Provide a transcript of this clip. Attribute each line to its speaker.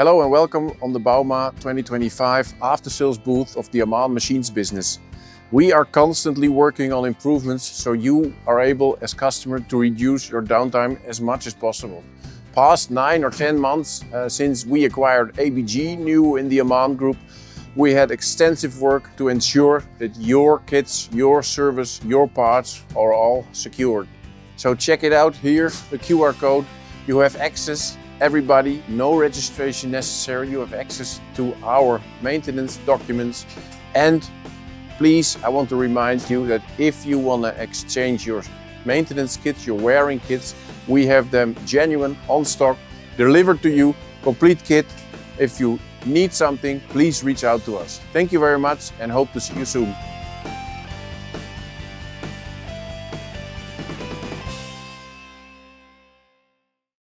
Speaker 1: Hello and welcome on the Bauma 2025 after-sales booth of the Ammann machines business. We are constantly working on improvements so you are able as customer to reduce your downtime as much as possible. Past 9 or 10 months since we acquired ABG new in the Ammann group, we had extensive work to ensure that your kits, your service, your parts are all secured. So check it out here, the QR code. You have access, everybody, no registration necessary. You have access to our maintenance documents. And please, I want to remind you that if you want to exchange your maintenance kits, your wearing kits, we have them genuine, on stock, delivered to you, complete kit. If you need something, please reach out to us. Thank you very much and hope to see you soon.